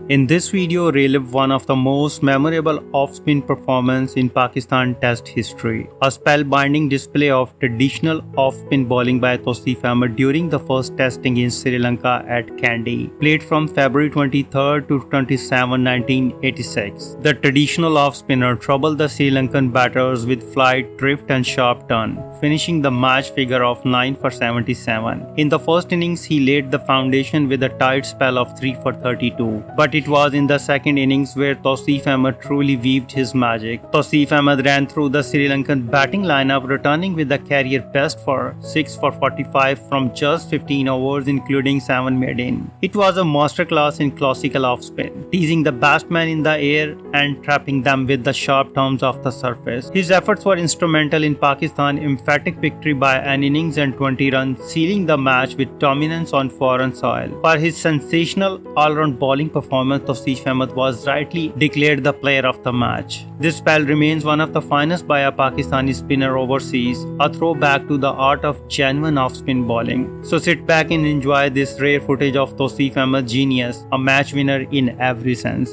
In this video, relive one of the most memorable off-spin performances in Pakistan Test history. A spellbinding display of traditional off-spin bowling by Tauseef Ahmed during the first test against Sri Lanka at Kandy, played from February 23 to 27, 1986. The traditional off-spinner troubled the Sri Lankan batters with flight, drift and sharp turn, finishing the match figure of 9 for 77. In the first innings, he laid the foundation with a tight spell of 3 for 32. But it was in the second innings where Tauseef Ahmed truly weaved his magic. Tauseef Ahmed ran through the Sri Lankan batting lineup, returning with a career best for 6 for 45 from just 15 overs, including 7 maidens. It was a masterclass in classical off-spin, teasing the batsmen in the air and trapping them with the sharp turns off the surface. His efforts were instrumental in Pakistan's emphatic victory by an innings and 20 runs, sealing the match with dominance on foreign soil. For his sensational all-round bowling performance, Tauseef Ahmed was rightly declared the player of the match. This spell remains one of the finest by a Pakistani spinner overseas, a throwback to the art of genuine off-spin bowling. So sit back and enjoy this rare footage of Tauseef Ahmed's genius, a match winner in every sense.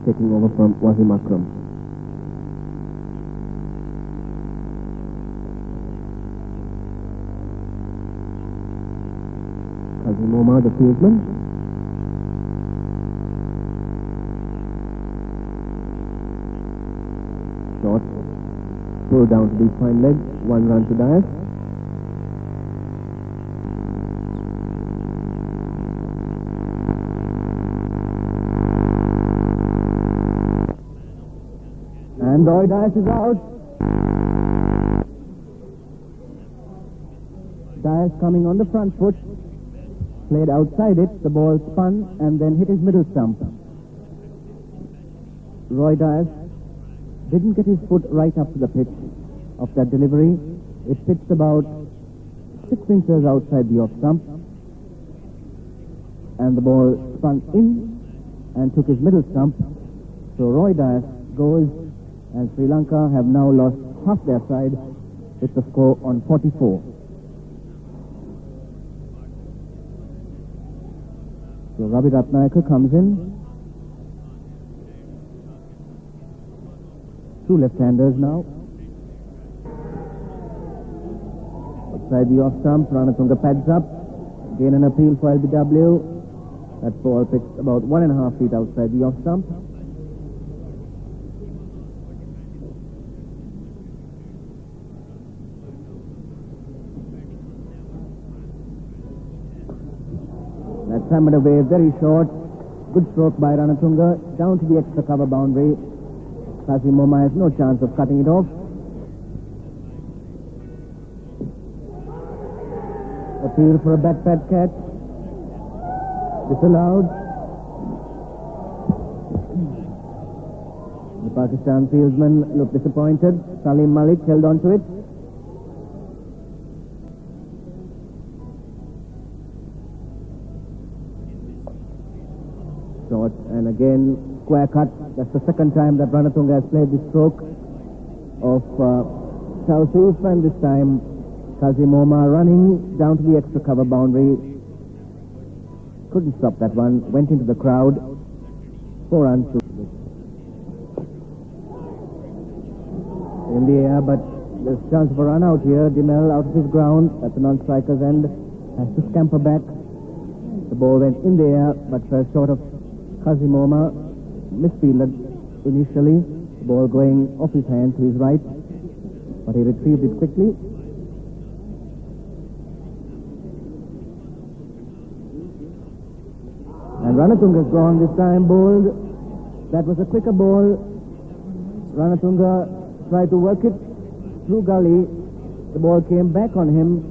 Taking over from Wasim Akram. Kazim Omar, the fieldsman. Short, pull down to the fine leg, 1 run to Dias. And Roy Dias is out. Dias coming on the front foot, played outside it, the ball spun and then hit his middle stump. Roy Dias didn't get his foot right up to the pitch of that delivery. It pitched about 6 inches outside the off stump, and the ball spun in and took his middle stump. So Roy Dias goes, and Sri Lanka have now lost half their side with the score on 44. So Ravi Ratnayaka comes in. 2 left-handers now. Outside the off stump, Ranatunga pads up. Again an appeal for LBW. That ball pitched about 1.5 feet outside the off stump. That's hammered away very short. Good stroke by Ranatunga. Down to the extra cover boundary. Kazim Omar has no chance of cutting it off. Appeal for a back-pad catch. Disallowed. The Pakistan fieldsman looked disappointed. Salim Malik held on to it. Short and again square cut. That's the second time that Ranatunga has played this stroke of Tauseef, and this time Kazim Omar running down to the extra cover boundary. Couldn't stop that one. Went into the crowd. 4 runs to in the air, but there's a chance of a run out here. Dimel out of his ground at the non-striker's end has to scamper back. The ball went in the air, but fell short of Kazim Omar. Misfielded initially, the ball going off his hand to his right, but he retrieved it quickly. And Ranatunga's gone this time, bowled. That was a quicker ball. Ranatunga tried to work it through gully. The ball came back on him,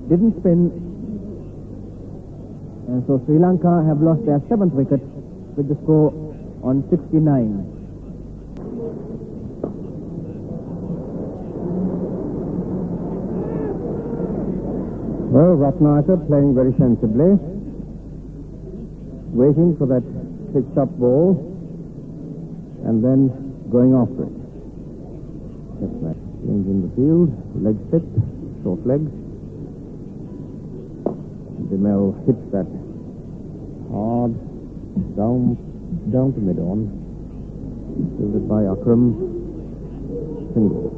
didn't spin, and so Sri Lanka have lost their 7th wicket with the score on 69. Well, Ratnayaka playing very sensibly, waiting for that pitched up ball and then going after it. That's right. Change in the field, legs fit, short legs. Dimel hits that Hard. Down to mid-on. Fielded by Akram. Single.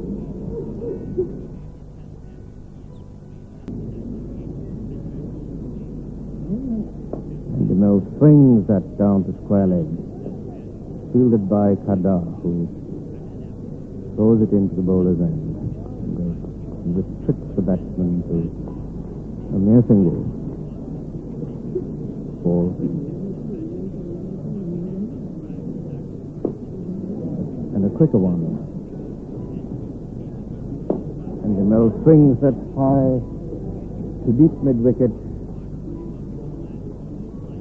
And Demel swings that down to square leg. Fielded by Kada, who throws it into the bowler's end. And restricts the batsman to a mere single. Ball. And a quicker one. And Demel swings that high to deep mid-wicket.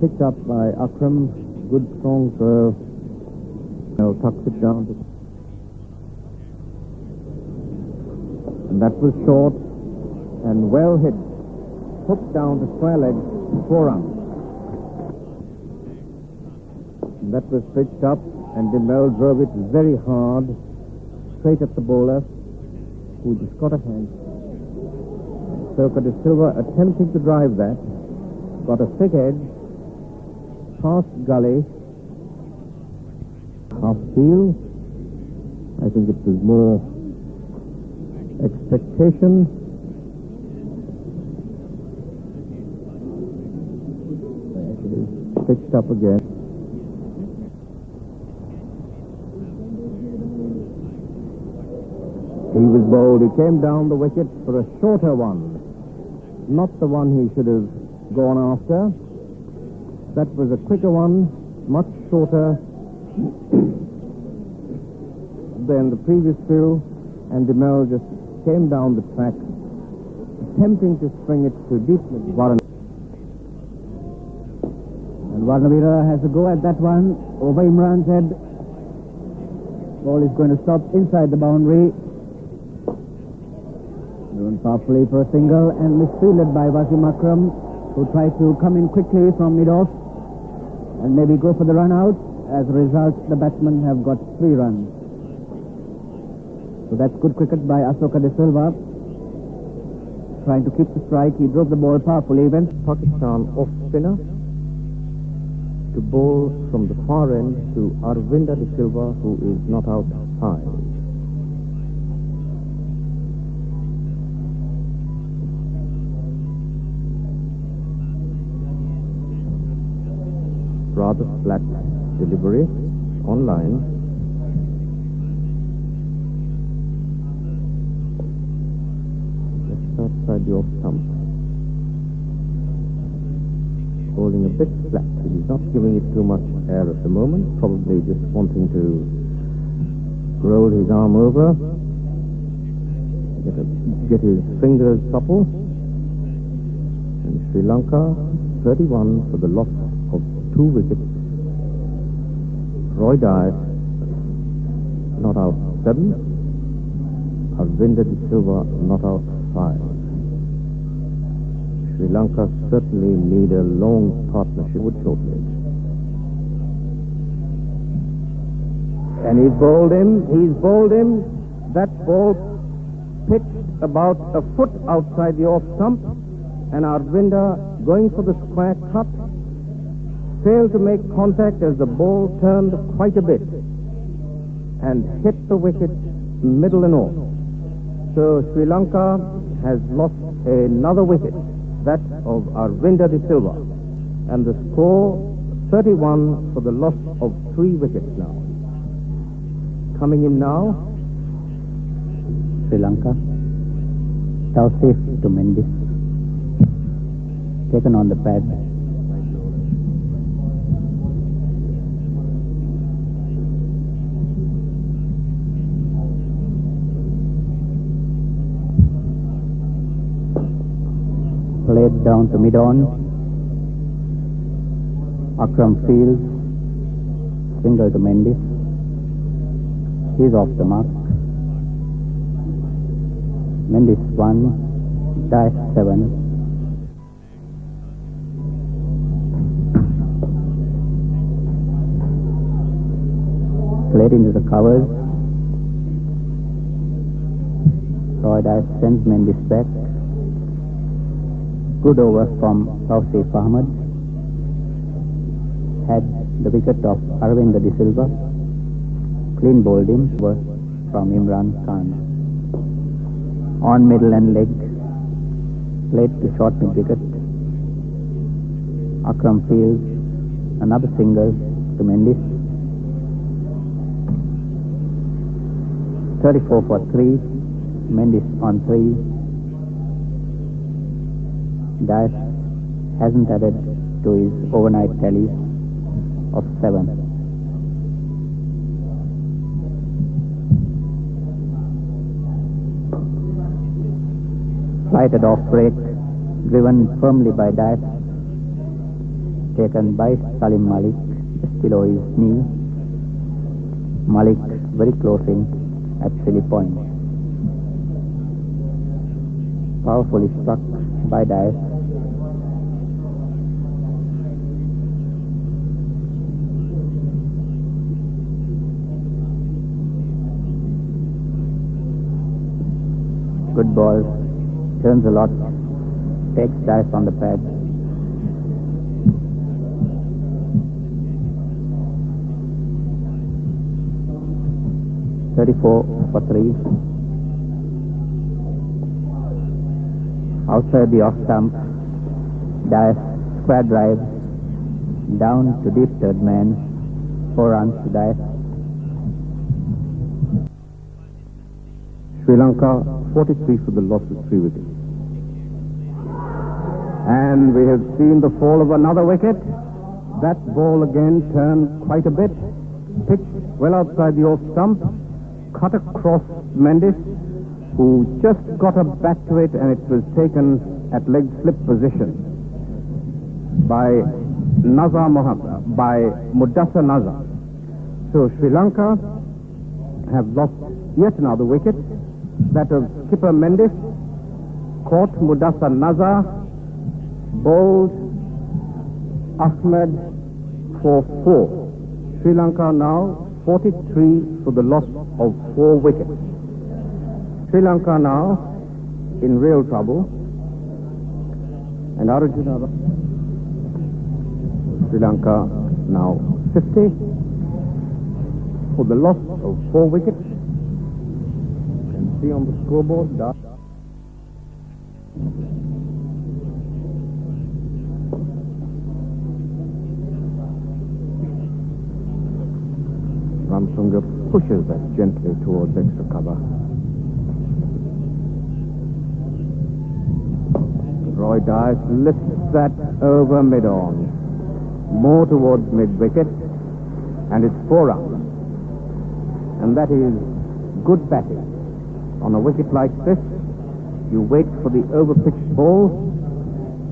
Picked up by Akram. Good strong throw. Demel tucks it down to... And that was short and well hit. Hooked down to square leg. 4 runs. And that was pitched up, and Demel drove it very hard, straight at the bowler, who just got a hand. Silva attempting to drive that, got a thick edge, past gully, half field. I think it was more expectation. Pitched up again. He was bowled. He came down the wicket for a shorter one. Not the one he should have gone after. That was a quicker one, much shorter than the previous two. And Demel just came down the track, attempting to swing it to deep mid. And Varnavira has a go at that one over Imran's head. Ball is going to stop inside the boundary. Driven powerfully for a single and misfielded by Wasim Akram, who tried to come in quickly from mid-off and maybe go for the run out. As a result, the batsmen have got 3 runs. So that's good cricket by Asoka de Silva. Trying to keep the strike. He drove the ball powerfully. Pakistan off spinner to bowl from the far end to Arvinda de Silva, who is not out high. Rather flat delivery on line. Just outside the off stump. Holding a bit flat. He's not giving it too much air at the moment. Probably just wanting to roll his arm over. Get his fingers supple. And Sri Lanka 31 for the loss of 2 wickets. Roy Dias not out 7. Arvinda de Silva not out 5. Sri Lanka certainly need a long partnership with shortleg. And he's bowled him. That ball pitched about a foot outside the off stump, and Arvinda going for the square cut failed to make contact as the ball turned quite a bit and hit the wicket middle and all. So Sri Lanka has lost another wicket, that of Arvinda de Silva, and the score 31 for the loss of 3 wickets now. Coming in now, Sri Lanka. Tauseef Ahmed. Taken on the pad. Played down to mid-on. Akram fields. Single to Mendes. He's off the mark. Mendes 1, Dias 7. Played into the covers. Roy Dias sends Mendes back. Good over from Tauseef Ahmed. had the wicket of Aravinda de Silva. Clean bowled him from Imran Khan. On middle and leg, played to short mid wicket. Akram fields another single to Mendes. 34 for 3. Mendes on 3. Dias hasn't added to his overnight tally of 7. Flighted off break, driven firmly by Dias, taken by Salim Malik just below his knee. Malik very close in at silly point. Powerfully struck by Dias. Good ball, turns a lot, takes Dias on the pad. .34 for 3. Outside the off stump, Dias square drive down to deep third man. 4 runs to Dias. Sri Lanka 43 for the loss of 3 wickets. And we have seen the fall of another wicket. That ball again turned quite a bit. Pitched well outside the off stump. Cut across Mendes, who just got a bat to it, and it was taken at leg slip position by Mudassar Nazar. So Sri Lanka have lost yet another wicket. That of skipper Mendes, caught Mudassar Nazar, bowled Ahmed for 4. Sri Lanka now 43 for the loss of 4 wickets. Sri Lanka now in real trouble. And Arjuna, Sri Lanka now 50 for the loss of 4 wickets. You can see on the scoreboard. Ramsunga pushes that gently towards extra cover. Roy Dias lifts that over mid-on, more towards mid-wicket, and it's 4 runs. And that is good batting. On a wicket like this, you wait for the over-pitched ball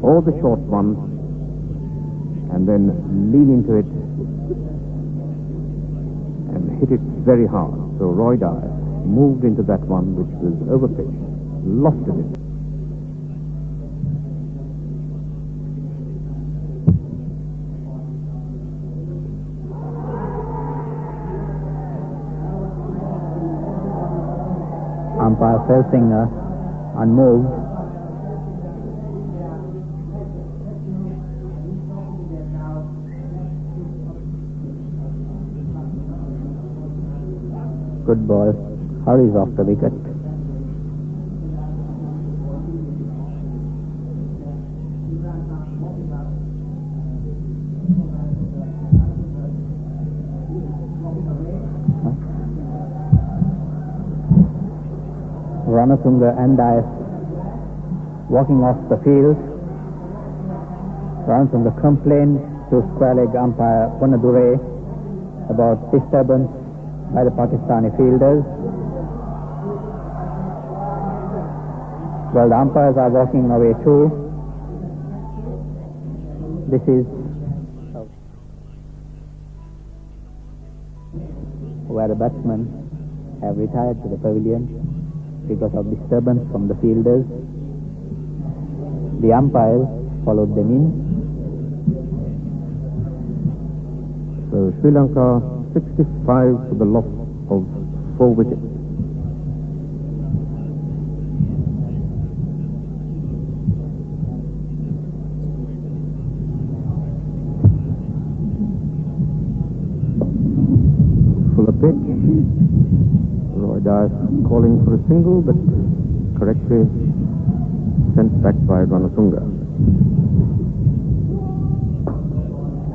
or the short one, and then lean into it and hit it very hard. So Roy Dias moved into that one which was overpitched, lofted it. Umpire Felsinger unmoved. Good ball, hurries off the wicket. Ranatunga and Dias walking off the field. Ranatunga complained to square leg umpire Ponadure about disturbance by the Pakistani fielders. Well, the umpires are walking away too. This is where the batsmen have retired to the pavilion because of disturbance from the fielders. The umpires followed them in. So Sri Lanka 65 for the loss of 4 wickets. pitch. Roy Dias calling for a single, but correctly sent back by Ranatunga.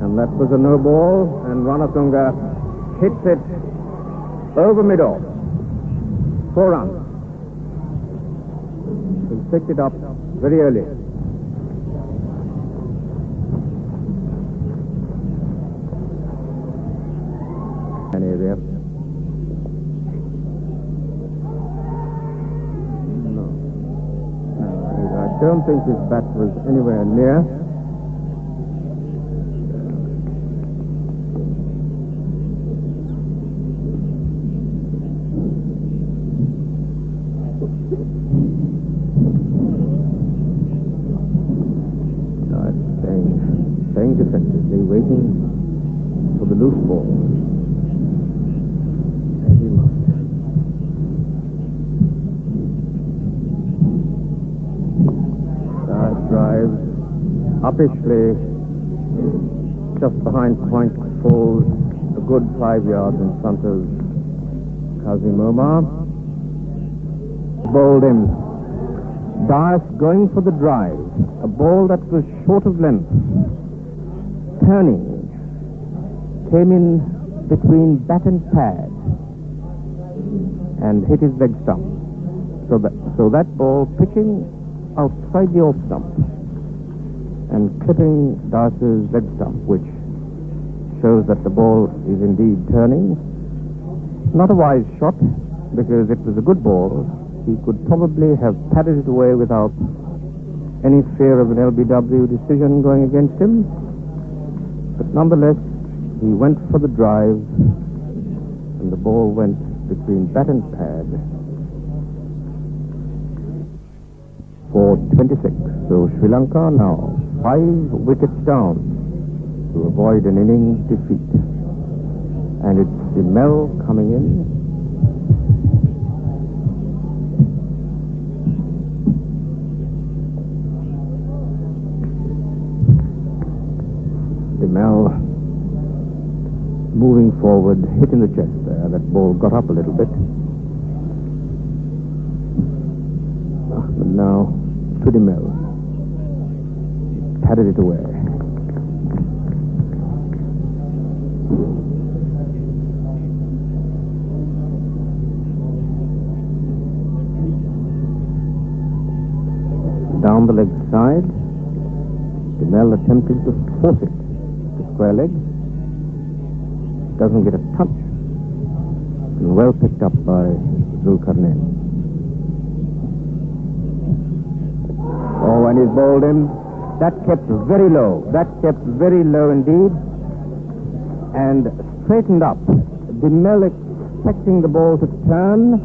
And that was a no ball, and Ranatunga hits it over mid-off. 4 runs. He picked it up very early. An area. No. I don't think his bat was anywhere near. Staying defensively, waiting for the loose ball. As he must. Drives uppishly just behind point, falls a good 5 yards in front of Kazim Omar. Bowled him. Dias going for the drive. A ball that was short of length. Turning. Came in between bat and pad. And hit his leg stump. So that ball pitching outside the off stump. And clipping Dias's leg stump, which shows that the ball is indeed turning. Not a wise shot, because it was a good ball. He could probably have padded it away without any fear of an LBW decision going against him. But nonetheless, he went for the drive, and the ball went between bat and pad for 26. So Sri Lanka now 5 wickets down to avoid an innings defeat. And it's Dimel coming in. Dimel moving forward, hitting the chest there. That ball got up a little bit. But now to Dimel. Padded it away. Down the leg side. Dimel attempting to force it. Square leg. Doesn't get a touch. And well picked up by Zulkarnain. Oh, and he's bowled him. That kept very low. That kept very low indeed. And straightened up. Dimel, expecting the ball to turn,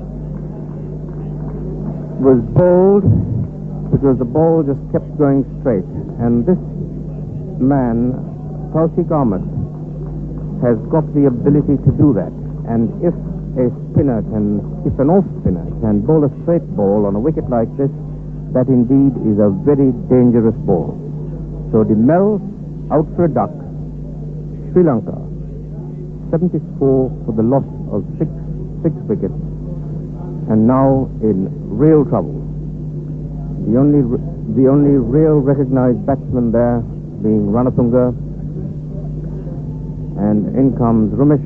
was bowled because the ball just kept going straight. And this man, Tauseef Ahmed, has got the ability to do that. And if an off spinner can bowl a straight ball on a wicket like this, that indeed is a very dangerous ball. So Dimel out for a duck. Sri Lanka 74 for the loss of six wickets, and now in real trouble. The only real recognized batsman there being Ranatunga. And in comes Ramesh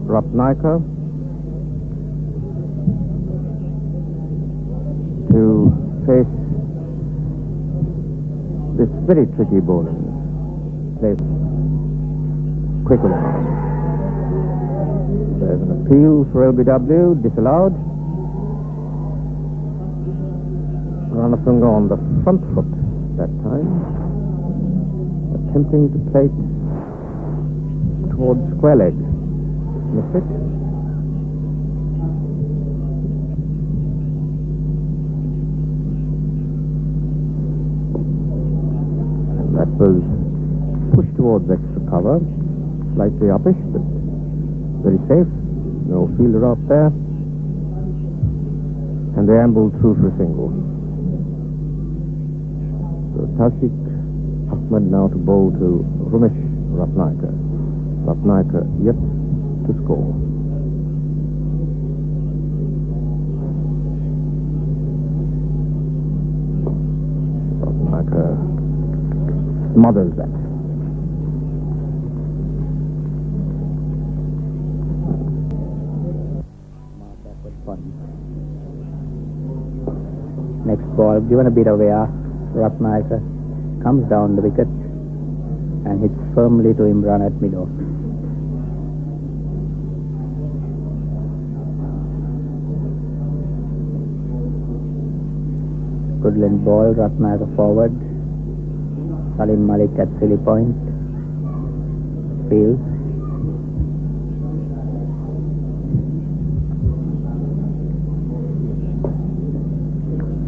Ratnaikar to face this very tricky bowling. Quick one. There's an appeal for LBW, disallowed. Ranatunga on the front foot that time, attempting to play towards square leg. Missed it. And that was pushed towards extra cover, slightly uppish, but very safe. No fielder out there. And they ambled through for a single. So Tauseef Ahmed now to bowl to Ramesh Ratnaikar. Ratnaikar yet to score. Ratnakar smothers that. Next ball, given a bit of air, Ratnakar comes down the wicket and hits firmly to Imran at mid-off. Good length ball, Ratnakar forward. Salim Malik at silly point. Fields.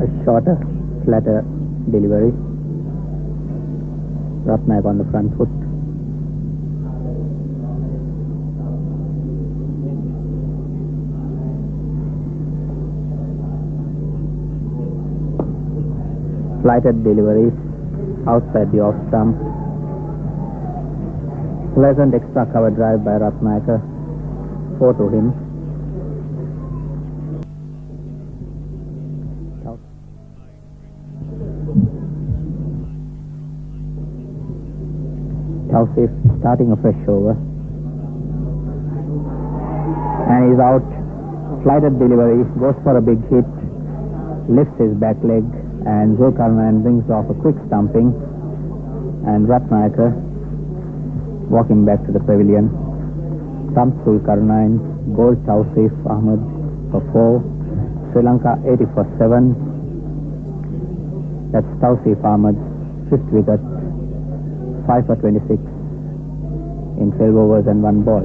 A shorter, flatter delivery. Ratnakar on the front foot. Flighted delivery outside the off stump. Pleasant extra cover drive by Ratnakar. 4 to him. Tauseef starting a fresh over. And he's out. Flighted delivery, goes for a big hit, lifts his back leg, and Zulkarnain brings off a quick stumping. And Ratnakar walking back to the pavilion. Stumps Zulkarnain, bowls Tauseef Ahmed for 4. Sri Lanka 80 for 7. That's Tauseef Ahmed's 5th wicket. 5 for 26 in 12 overs and 1 ball.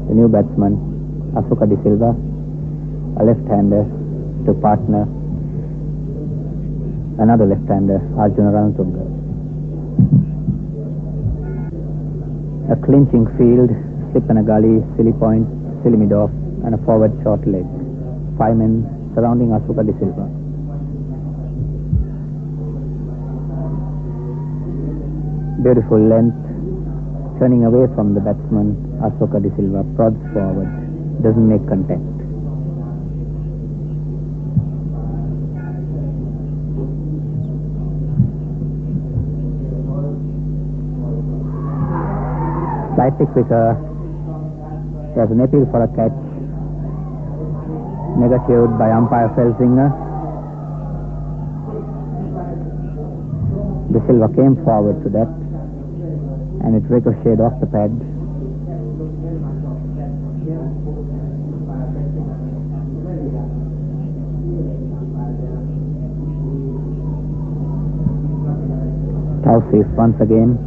The new batsman, Asuka De Silva, a left-hander to partner another left-hander, Arjuna Ranatunga. A clinching field, slip and a gully, silly point, silly mid-off, and a forward short leg. 5 men surrounding Asuka De Silva. Beautiful length, turning away from the batsman, Asuka De Silva prods forward, doesn't make contact. Slightly quicker, there's an appeal for a catch, negatived by umpire Felsinger. De Silva came forward to that, and it ricocheted off the pad. Tauseef once again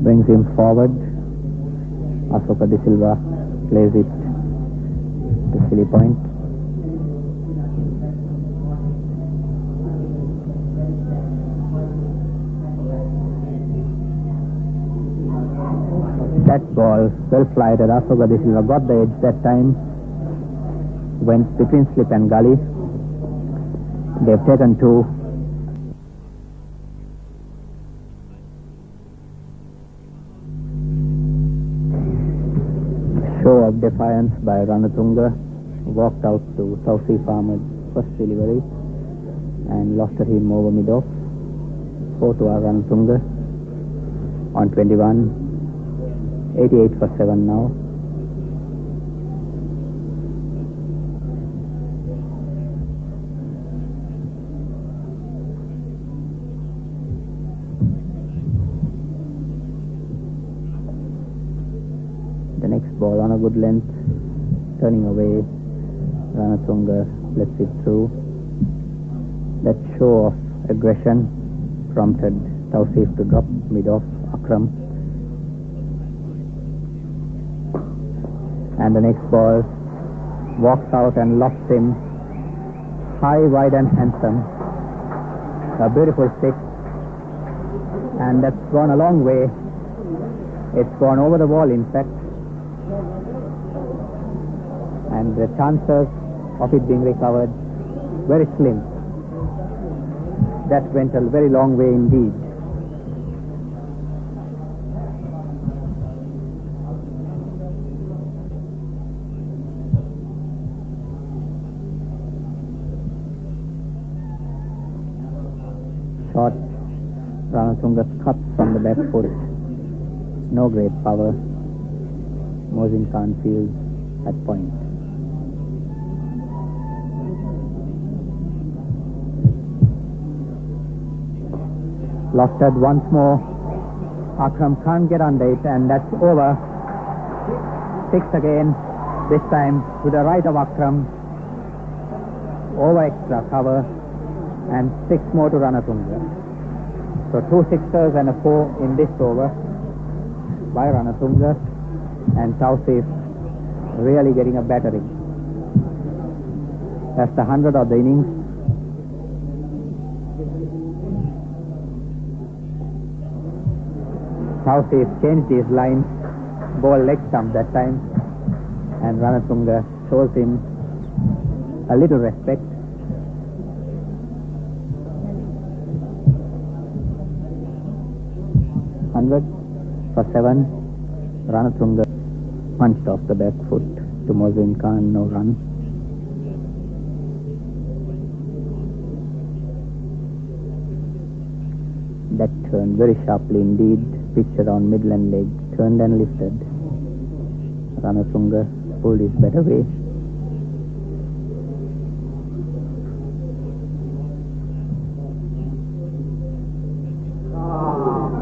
brings him forward. Asuka De Silva plays it to silly point. That ball, well flighted. Asuka De Silva got the edge that time. Went between slip and gully. They've taken 2. Show of defiance by Ranatunga. Walked out to Tauseef Ahmed's first delivery and lofted him over mid-off. 4 to Ranatunga on 21. 88 for 7 now. The next ball on a good length, turning away. Ranatunga lets it through. That show of aggression prompted Tauseef to drop mid-off Akram. And the next ball walks out and lofts him high, wide and handsome. A beautiful 6. And that's gone a long way. It's gone over the wall, in fact. And the chances of it being recovered, very slim. That went a very long way indeed. shot. Ranatunga cuts from the back foot. No great power. Mohsin Khan feels at point. Lofted once more. Akram can't get under it, and that's over. 6 again, this time to the right of Akram. Over extra cover, and 6 more to Ranatunga. So 2 sixers and a 4 in this over by Ranatunga, and Tauseef really getting a battering. That's the 100 of the innings. Tauseef changed his line, ball leg stump that time, and Ranatunga shows him a little respect. Hundred for 7. Ranatunga punched off the back foot to Mohsin Khan, no run. That turned very sharply indeed. Pitch around midland leg, turned and lifted. Ranatunga pulled his bat away.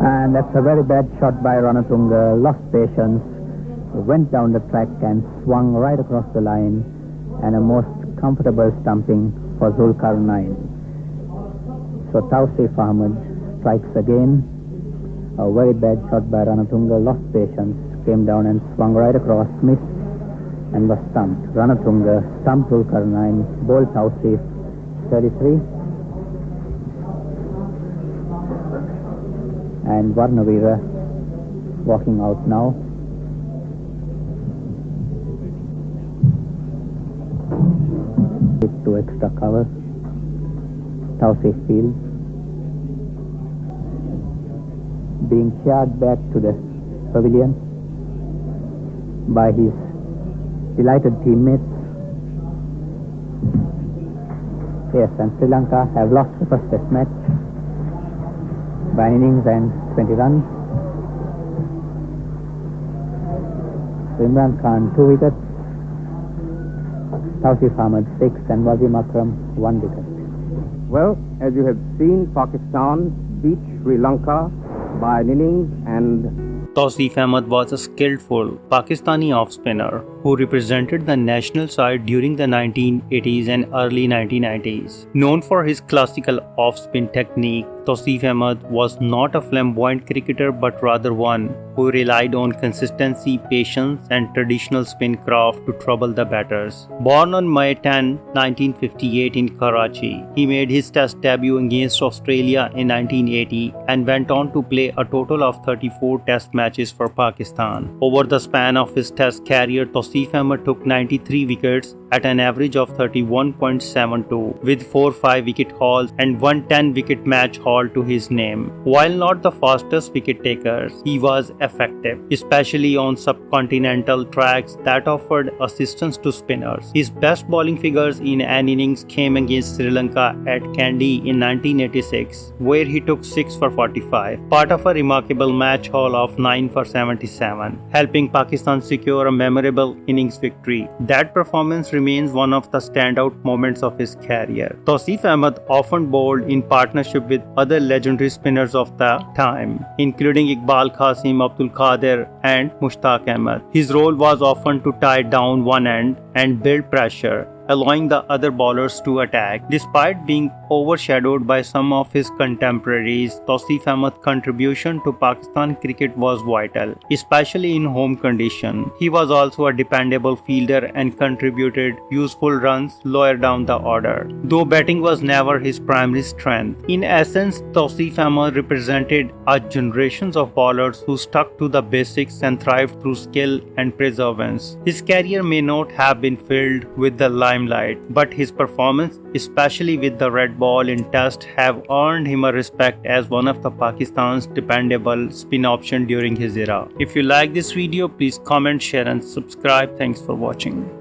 And that's a very bad shot by Ranatunga. Lost patience, went down the track and swung right across the line, and a most comfortable stumping for Zulkarnain. So Tauseef Ahmed strikes again. A very bad shot by Ranatunga, lost patience, came down and swung right across, missed, and was stumped. Ranatunga stumped Zulkarnain, bowled Tauseef, 33. And Varnavira walking out now. To extra cover. Tauseef fields. Being carried back to the pavilion by his delighted teammates. Yes, and Sri Lanka have lost the first test match by an innings and 20 runs. Imran Khan 2 wickets, Tauseef Ahmed 6, and Wasim Akram 1 wicket. Well, as you have seen, Pakistan beat Sri Lanka by an innings and Tauseef Ahmed was a skillful Pakistani off-spinner who represented the national side during the 1980s and early 1990s. Known for his classical off-spin technique, Tauseef Ahmed was not a flamboyant cricketer but rather one who relied on consistency, patience and traditional spin craft to trouble the batters. Born on May 10, 1958 in Karachi, he made his test debut against Australia in 1980 and went on to play a total of 34 test matches for Pakistan. Over the span of his test career, Tauseef Ahmed took 93 wickets at an average of 31.72 with 4 5-wicket hauls and 1 10-wicket match haul to his name. While not the fastest wicket takers, he was effective, especially on subcontinental tracks that offered assistance to spinners. His best bowling figures in an innings came against Sri Lanka at Kandy in 1986, where he took 6 for 45, part of a remarkable match haul of 9 for 77, helping Pakistan secure a memorable innings victory. That performance remains one of the standout moments of his career. Tauseef Ahmed often bowled in partnership with other legendary spinners of the time, including Iqbal Qasim, Abdul Qadir and Mushtaq Ahmed. His role was often to tie down one end and build pressure, allowing the other bowlers to attack. Despite being overshadowed by some of his contemporaries, Tauseef Ahmed's contribution to Pakistan cricket was vital, especially in home condition. He was also a dependable fielder and contributed useful runs lower down the order, though batting was never his primary strength. In essence, Tauseef Ahmed represented a generation of bowlers who stuck to the basics and thrived through skill and perseverance. His career may not have been filled with the limelight, but his performance, especially with the red ball in Test, have earned him a respect as one of the Pakistan's dependable spin option during his era. If you like this video, please comment, share and subscribe. Thanks for watching.